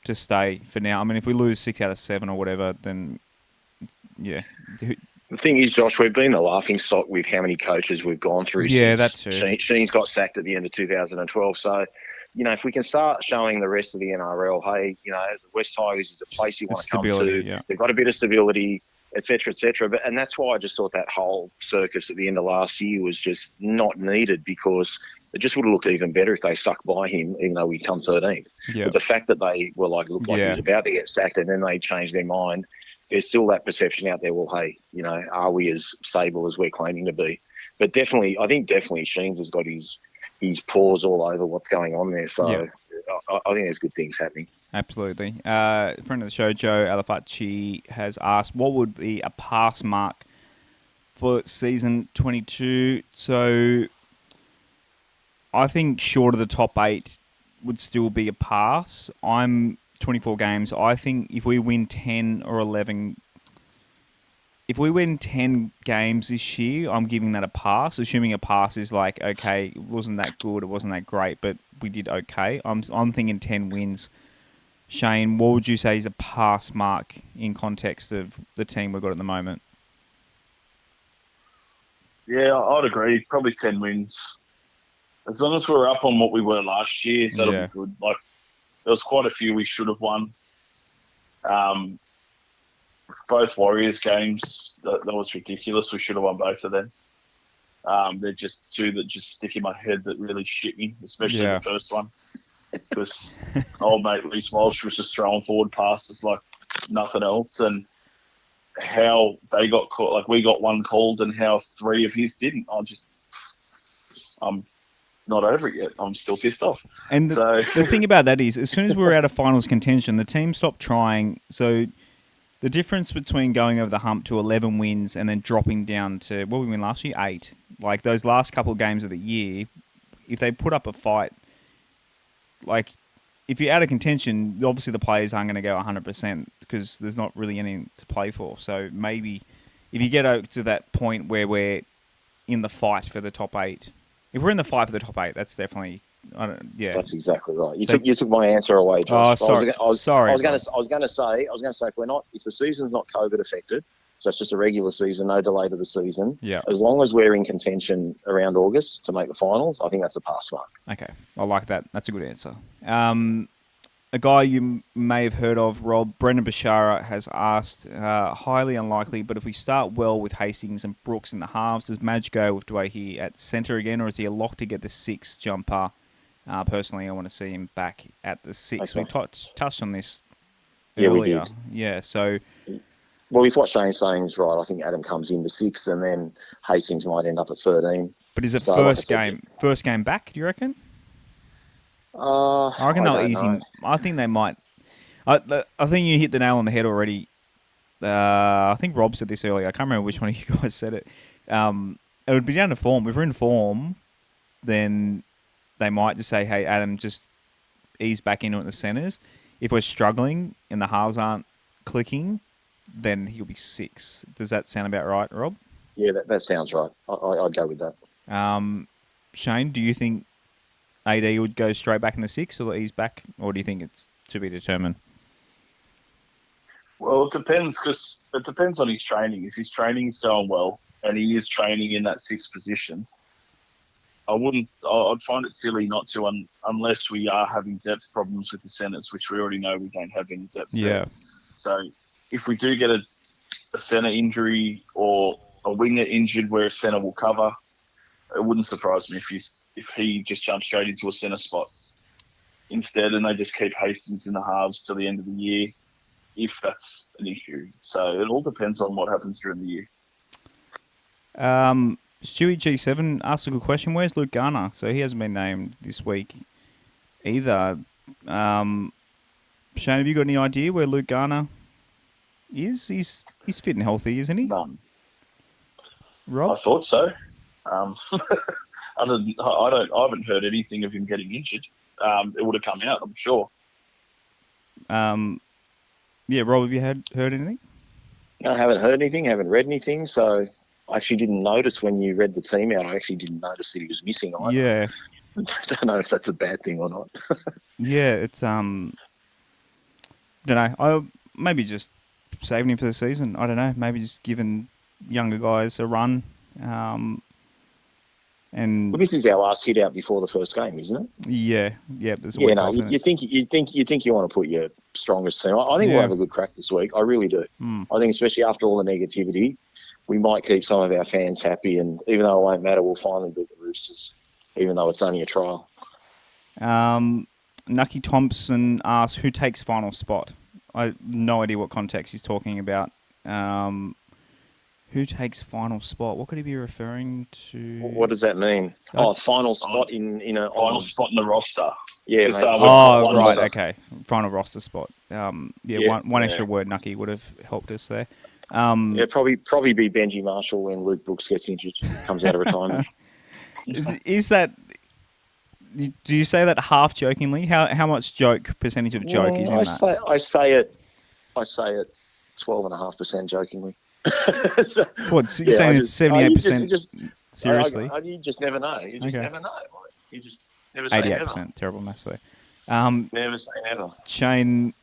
to stay for now. I mean, if we lose 6 out of 7 or whatever, then yeah. The thing is, Josh, we've been a laughing stock with how many coaches we've gone through. Yeah, since that's true. Shayne's got sacked at the end of 2012. So, if we can start showing the rest of the NRL, hey, the West Tigers is a place you want to come to. Yeah. They've got a bit of stability, et cetera, et cetera. And that's why I just thought that whole circus at the end of last year was just not needed, because it just would have looked even better if they stuck by him, even though we come 13th. Yeah. But the fact that they were looked like he was about to get sacked, and then they changed their mind, there's still that perception out there, well, hey, are we as stable as we're claiming to be? But definitely, I think Shayne's has got his paws all over what's going on there. So I think there's good things happening. Absolutely. Friend of the show, Joe Alafacci, has asked, what would be a pass mark for season 22? So I think short of the top 8 would still be a pass. I'm 24 games. I think if we win 10 or 11, if we win 10 games this year, I'm giving that a pass. Assuming a pass is like, okay, it wasn't that good, it wasn't that great, but we did okay. I'm thinking 10 wins. Shayne, what would you say is a pass mark in context of the team we've got at the moment? Yeah, I'd agree. Probably 10 wins. As long as we're up on what we were last year, that'll be good. Like, there was quite a few we should have won. Both Warriors games, that was ridiculous. We should have won both of them. They're just two that just stick in my head that really shit me, especially the first one. Because old mate Reece Walsh was just throwing forward passes like nothing else. And how they got caught, like we got one called and how 3 of his didn't. I'm not over it yet. I'm still pissed off. And the thing about that is, as soon as we were out of finals contention, the team stopped trying. So the difference between going over the hump to 11 wins and then dropping down to, what did we win last year? 8. Like those last couple of games of the year, if they put up a fight, like if you're out of contention, obviously the players aren't going to go 100% because there's not really anything to play for. So maybe if you get out to that point where we're in the fight for the top 8, if we're in the fight for the top 8, that's definitely, That's exactly right. You took my answer away, Josh. Oh, sorry. I was going to say, if the season's not COVID affected, so it's just a regular season, no delay to the season. Yeah. As long as we're in contention around August to make the finals, I think that's a pass mark. Okay, I like that. That's a good answer. A guy you may have heard of, Rob, Brendan Bashara, has asked, highly unlikely, but if we start well with Hastings and Brooks in the halves, does Madge go with Dwayne at centre again, or is he a lock to get the 6 jumper? Personally, I want to see him back at the 6. Okay. We touched on this earlier. We did. Yeah, so... Well, if what Shayne's saying is right, I think Adam comes in to 6 and then Hastings might end up at 13. But is it first game back, do you reckon? I reckon they'll ease him. I think they might. I think you hit the nail on the head already. I think Rob said this earlier. I can't remember which one of you guys said it. It would be down to form. If we're in form, then they might just say, hey, Adam, just ease back into it in the centres. If we're struggling and the halves aren't clicking, then he'll be 6. Does that sound about right, Rob? Yeah, that sounds right. I'd go with that. Shayne, do you think AD would go straight back in the 6 or ease back, or do you think it's to be determined? Well, it depends, because it depends on his training. If his training is going well and he is training in that 6th position, I'd find it silly not to, unless we are having depth problems with the centres, which we already know we don't have any depth there. So if we do get a centre injury or a winger injured where a centre will cover, it wouldn't surprise me if he just jumps straight into a centre spot instead, and they just keep Hastings in the halves till the end of the year. if that's an issue. So it all depends on what happens during the year. Stewie G7 asked a good question. Where's Luke Garner? So he hasn't been named this week either. Shane, have you got any idea where Luke Garner is? He's fit and healthy, isn't he? None. Rob? I thought so. I haven't heard anything of him getting injured. It would have come out, I'm sure. Yeah, Rob, have you heard anything? I haven't heard anything, haven't read anything, so I actually didn't notice when you read the team out. I actually didn't notice that he was missing either. Yeah. I don't know if that's a bad thing or not. Yeah, it's don't know. I maybe just saving him for the season. I don't know. Maybe just giving younger guys a run. And Well, this is our last hit out before the first game, isn't it? yeah, there's a Yeah, week no, off. you think you want to put your strongest team. I think we'll have a good crack this week. I really do. I think especially after all the negativity, we might keep some of our fans happy, and even though it won't matter, we'll finally beat the Roosters, even though it's only a trial. Nucky Thompson asks, who takes final spot? I have no idea what context he's talking about. Who takes final spot? What could he be referring to? What does that mean? Final spot in a final spot in the roster. Yeah, It's, mate. Oh, right, roster. okay. Final roster spot. Yeah, one extra word, Nucky, would have helped us there. Yeah, probably be Benji Marshall when Luke Brooks gets injured, comes out of retirement. Is that? Do you say that half jokingly? How much percentage of joke is in that? I say it 12.5% jokingly. So, What? So you're saying it's 78%? Seriously? You just never know. You just Okay. never know. You just never say 88%. never. Terrible maths there. Never say never. Shane,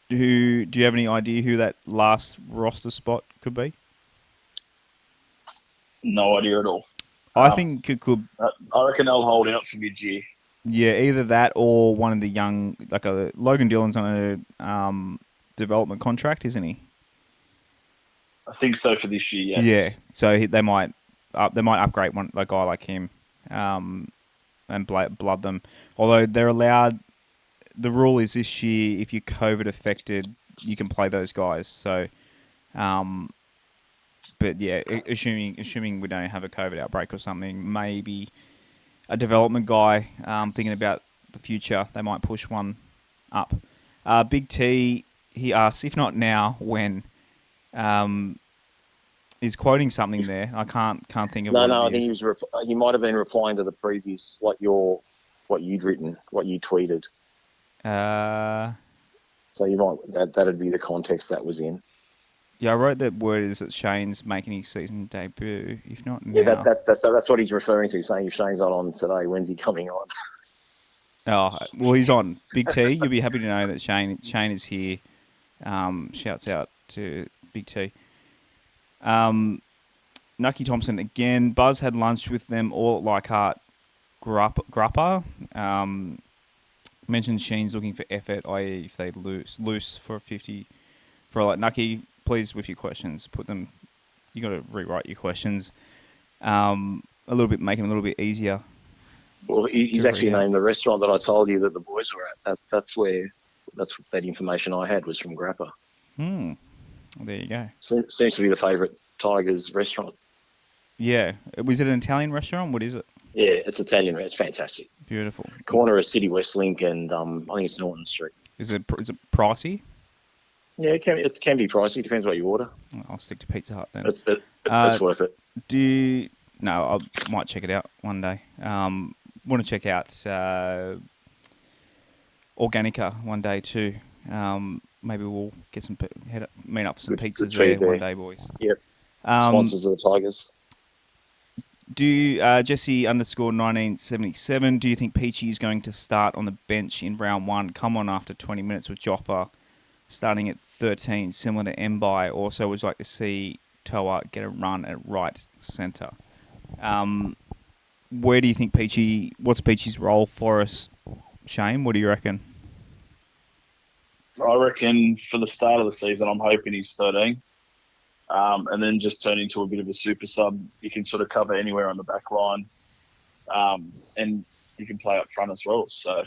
do you have any idea who that last roster spot could be? No idea at all. I think it could. I reckon they'll hold out for mid-year. Yeah, either that or one of the young, Logan Dillon's on a development contract, isn't he? I think so for this year, yes. Yeah, so they might upgrade a guy like him, and blood them. Although they're allowed, the rule is this year if you're COVID affected, you can play those guys. So, but yeah, assuming we don't have a COVID outbreak or something, maybe a development guy. Thinking about the future, they might push one up. Big T, he asks, if not now, when? He's quoting something there. I can't think of. No. I think he might have been replying to the previous what you'd written, what you tweeted. So you might that'd be the context that was in. Yeah, I wrote that word is that Shayne's making his season debut. If not now, yeah, that's what he's referring to. Saying if Shayne's not on today, when's he coming on? Oh well, he's on. Big T, you'll be happy to know that Shayne is here. Shouts out to Big T. Nucky Thompson again. Buzz had lunch with them all at Leichhardt Grappa. Mentioned Sheen's looking for effort, i.e. if they loose for 50. For Nucky, please with your questions, put them. You got to rewrite your questions. Make them a little bit easier. Well, he's actually named the restaurant that I told you that the boys were at. That's that information I had was from Grappa. There you go. Seems to be the favourite Tigers restaurant. Yeah. Was it an Italian restaurant? What is it? Yeah, it's Italian. It's fantastic. Beautiful. Corner of City West Link and I think it's Norton Street. Is it pricey? Yeah, it can be pricey. Depends what you order. I'll stick to Pizza Hut then. It's worth it. No, I might check it out one day. Want to check out Organica one day too. Maybe we'll get meet up for some pizzas there one day, boys. Yep. Sponsors of the Tigers. Jesse _1977, do you think Peachy is going to start on the bench in round one, come on after 20 minutes with Joffa starting at 13, similar to Mbai? Also would like to see Toa get a run at right centre. Where do you think what's Peachy's role for us, Shane? What do you reckon? I reckon for the start of the season, I'm hoping he's 13. And then just turn into a bit of a super sub. You can sort of cover anywhere on the back line. And you can play up front as well. So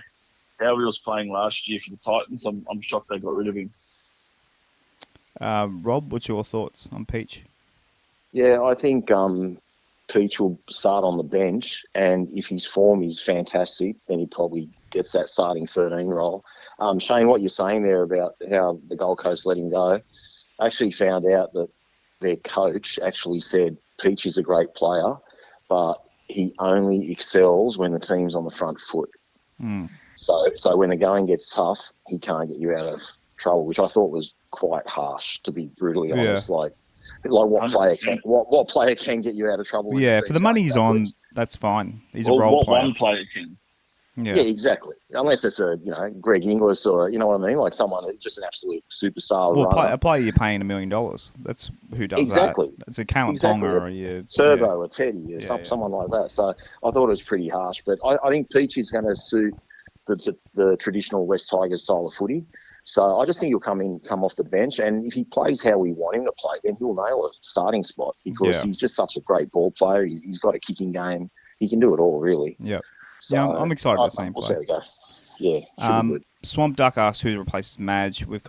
how he was playing last year for the Titans, I'm shocked they got rid of him. Rob, what's your thoughts on Peach? Yeah, I think Peach will start on the bench, and if his form is fantastic, then he probably gets that starting 13 role. Shayne, what you're saying there about how the Gold Coast let him go, I actually found out that their coach actually said Peach is a great player, but he only excels when the team's on the front foot. Mm. So when the going gets tough, he can't get you out of trouble, which I thought was quite harsh, to be brutally Yeah. honest. Like what player 100%. can what player can get you out of trouble when the Yeah, team's for the going money he's on, backwards? that's fine. He's a Well, role what player. one player can? Yeah, Yeah. exactly. Unless it's Greg Inglis or you know what I mean, like someone who's just an absolute superstar Well, runner. a player you're paying $1 million. That's who does Exactly. that. It's a Callum Exactly. Ponga or you. Turbo Yeah. or Teddy or Yeah. someone like that. So I thought it was pretty harsh. But I think Peach is going to suit the traditional West Tigers style of footy. So I just think he'll come off the bench, and if he plays how we want him to play, then he'll nail a starting spot because Yeah. he's just such a great ball player. He's got a kicking game. He can do it all, really. Yeah. So Yeah, I'm excited to see him we'll play. see how we go. Yeah, should be good. Swamp Duck asks who replaces Madge. We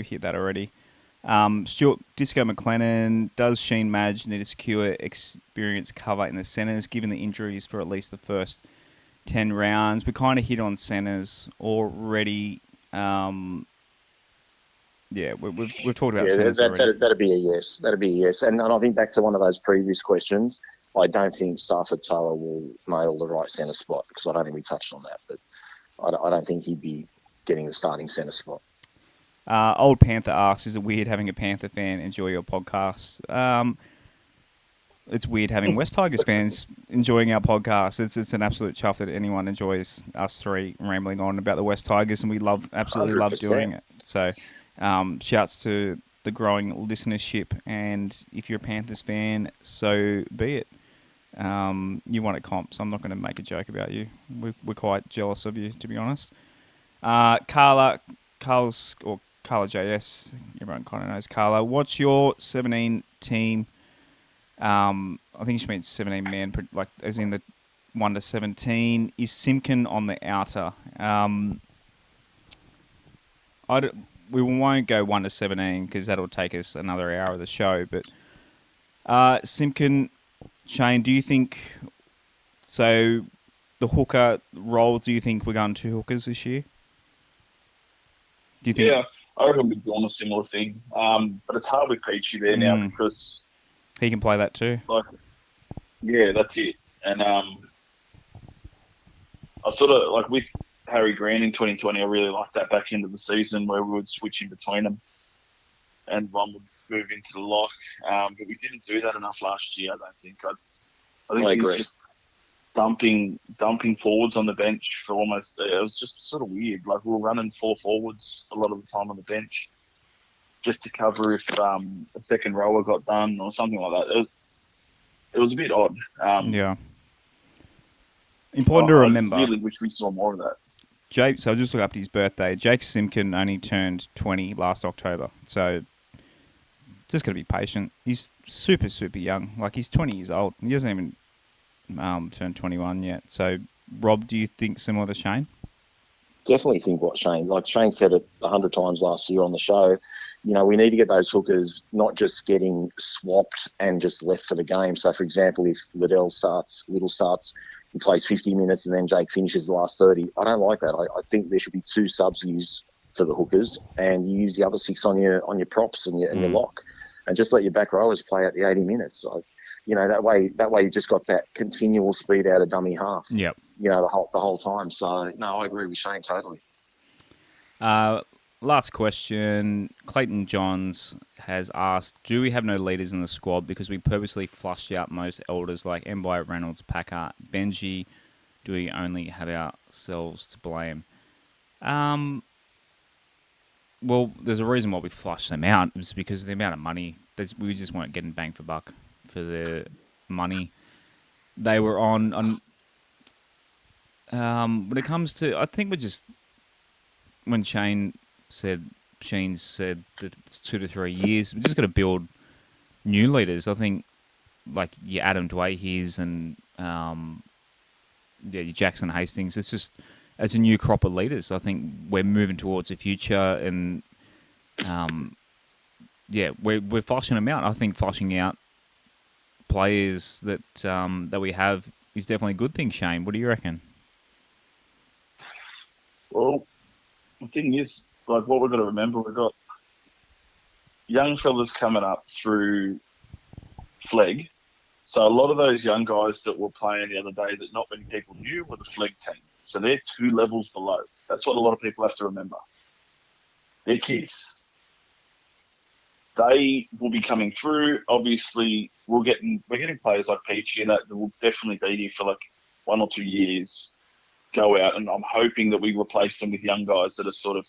hit that already. Stuart Disco McLennan, does Shayne Madge need to secure experience cover in the centres given the injuries for at least the first 10 rounds? We kind of hit on centres already. We've talked about centres already. That'd be a yes. That'd be a yes. And I think back to one of those previous questions, I don't think Sarford Toa will nail the right centre spot because I don't think we touched on that. But I don't think he'd be getting the starting centre spot. Old Panther asks, is it weird having a Panther fan enjoy your podcast? It's weird having West Tigers fans enjoying our podcast. It's an absolute chuff that anyone enjoys us three rambling on about the West Tigers, and we absolutely love 100%. doing it. So, shouts to the growing listenership, and if you're a Panthers fan, so be it. You won at comps. I'm not going to make a joke about you. We're quite jealous of you, to be honest. Carla JS, everyone kind of knows Carla. What's your 17 team? I think she means 17 man, like as in the 1 to 17. Is Simpkin on the outer? We won't go 1 to 17 because that'll take us another hour of the show. But Simpkin, Shayne, do you think so? The hooker role, do you think we're going 2 hookers this year? Do you think? Yeah, I reckon we're doing a similar thing. But it's hard with Peachy there now because he can play that too. Yeah, that's it. And I sort of like with Harry Grant in 2020. I really liked that back end of the season where we would switch in between them, and one would move into the lock. But we didn't do that enough last year. I don't think. I think he was just dumping forwards on the bench for almost. It was just sort of weird. Like we were running 4 forwards a lot of the time on the bench, just to cover if a second rower got done or something like that. It was a bit odd. Yeah. Important to remember. I really wish we saw more of that. Jake, so I just looked up his birthday. Jake Simpkin only turned 20 last October, so just got to be patient. He's super, super young. Like, he's 20 years old. He hasn't even turned 21 yet. So, Rob, do you think similar to Shayne? Definitely think what Shayne, like Shayne said it 100 times last year on the show, we need to get those hookers not just getting swapped and just left for the game. So, for example, if Little starts, he plays 50 minutes and then Jake finishes the last 30. I don't like that. I think there should be 2 subs used for the hookers and you use the other 6 on your props and your lock, and just let your back rowers play out the 80 minutes. So, that way you just got that continual speed out of dummy half. Yep. The whole time. So no, I agree with Shayne totally. Last question. Clayton Johns has asked, do we have no leaders in the squad because we purposely flushed out most elders like Mbai, Reynolds, Packer, Benji? Do we only have ourselves to blame? Well, there's a reason why we flushed them out. It was because of the amount of money. We just weren't getting bang for buck for the money they were on. When it comes to, I think we're just, when Shayne said that it's 2 to 3 years, we're just got to build new leaders. I think, like your Adam Dwayhe's and your Jackson Hastings. It's just as a new crop of leaders. I think we're moving towards the future, and we're flushing them out. I think flushing out players that we have is definitely a good thing. Shayne, what do you reckon? Well, the thing is, like, what we've got to remember, we've got young fellas coming up through Fleg. So a lot of those young guys that were playing the other day that not many people knew were the Fleg team. So they're 2 levels below. That's what a lot of people have to remember. They're kids. They will be coming through. Obviously, we're getting players like Peachy and that will definitely be here for like 1 or 2 years. Go out, and I'm hoping that we replace them with young guys that are sort of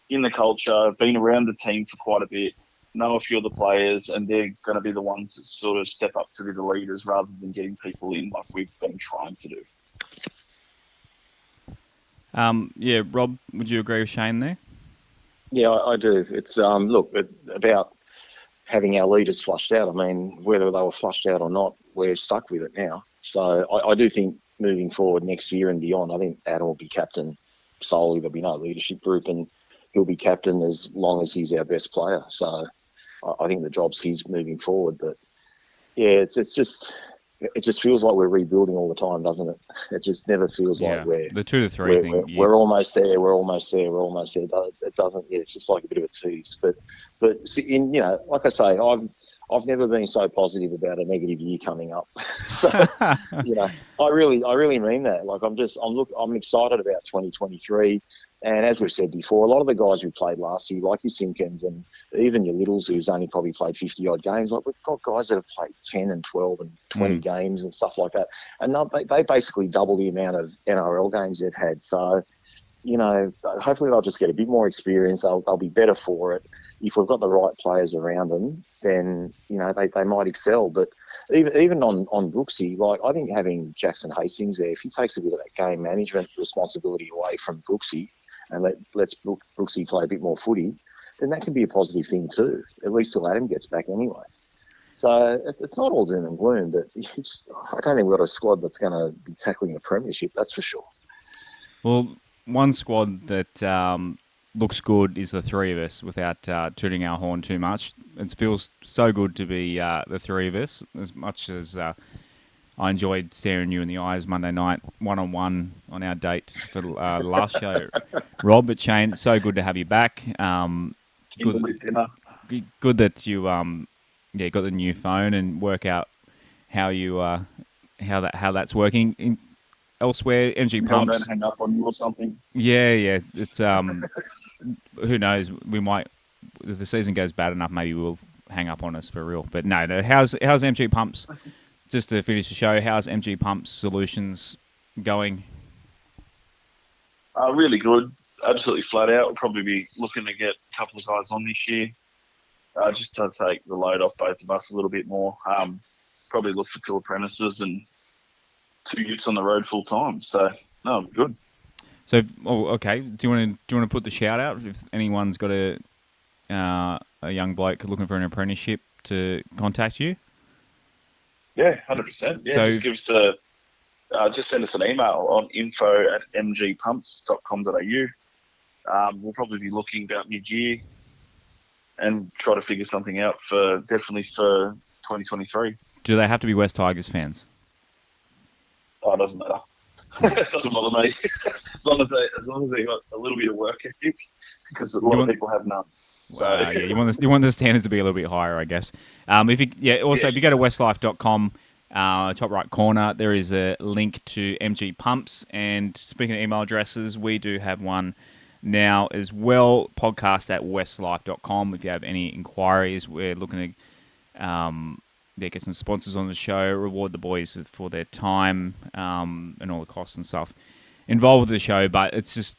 in the culture, been around the team for quite a bit, know a few of the players, and they're going to be the ones that sort of step up to be the leaders rather than getting people in like we've been trying to do. Yeah, Rob, would you agree with Shayne there? Yeah, I do. It's look about having our leaders flushed out. I mean, whether they were flushed out or not, we're stuck with it now. So I do think moving forward next year and beyond, I think Adam will be captain solely. There'll be no leadership group, and he'll be captain as long as he's our best player. So I think the job's his moving forward. But yeah, it just feels like we're rebuilding all the time, doesn't it? It just never feels like the 2 to 3 thing. we're almost there. We're almost there. We're almost there. It doesn't. Yeah, it's just like a bit of a tease. But in like I say, I've never been so positive about a negative year coming up. So I really mean that. Like I'm excited about 2023. And as we've said before, a lot of the guys who played last year, like your Simpkins and even your Littles, who's only probably played 50-odd games, like we've got guys that have played 10 and 12 and 20 games and stuff like that. And they basically double the amount of NRL games they've had. So, hopefully they'll just get a bit more experience. They'll be better for it. If we've got the right players around them, then, they might excel. But even on Brooksy, like I think having Jackson Hastings there, if he takes a bit of that game management responsibility away from Brooksy, and let's Brooksy play a bit more footy, then that can be a positive thing too, at least till Adam gets back anyway. So it's not all doom and gloom, but I don't think we've got a squad that's going to be tackling the premiership, that's for sure. Well, one squad that looks good is the three of us without tooting our horn too much. It feels so good to be the three of us, as much as I enjoyed staring you in the eyes Monday night, one-on-one on our date for the last show. Rob, but Shayne, it's so good to have you back. Good that you got the new phone and work out how you how that's working. Elsewhere, MG Pumps. Don't hang up on you or something. Yeah. It's who knows? We might, if the season goes bad enough, maybe we'll hang up on us for real. But no. How's MG Pumps? Just to finish the show, how's MG Pumps Solutions going? Really good. Absolutely flat out. We'll probably be looking to get a couple of guys on this year, just to take the load off both of us a little bit more. Probably look for 2 apprentices and 2 youths on the road full time. So no, good. So, okay. Do you want to put the shout out if anyone's got a young bloke looking for an apprenticeship to contact you? Yeah, 100%. Yeah, so, just give us just send us an email on info@mgpumps.com.au. We'll probably be looking about mid-year and try to figure something out definitely for 2023. Do they have to be West Tigers fans? Oh, it doesn't matter. It doesn't bother me. as long as they got a little bit of work ethic, because a lot of people have none. So you want the standards to be a little bit higher, I guess. If you go to westlife.com, top right corner, there is a link to MG Pumps. And speaking of email addresses, we do have one now as well, podcast@westlife.com. If you have any inquiries, we're looking to get some sponsors on the show, reward the boys for their time and all the costs and stuff involved with the show. But it's just,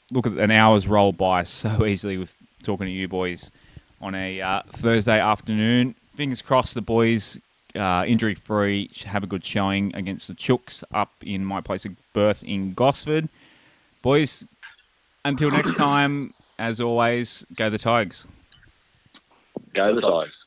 look at an hour's roll by so easily with talking to you boys on a Thursday afternoon. Fingers crossed the boys, injury-free, have a good showing against the Chooks up in my place of birth in Gosford. Boys, until next time, as always, go the Tigers. Go the Tigers.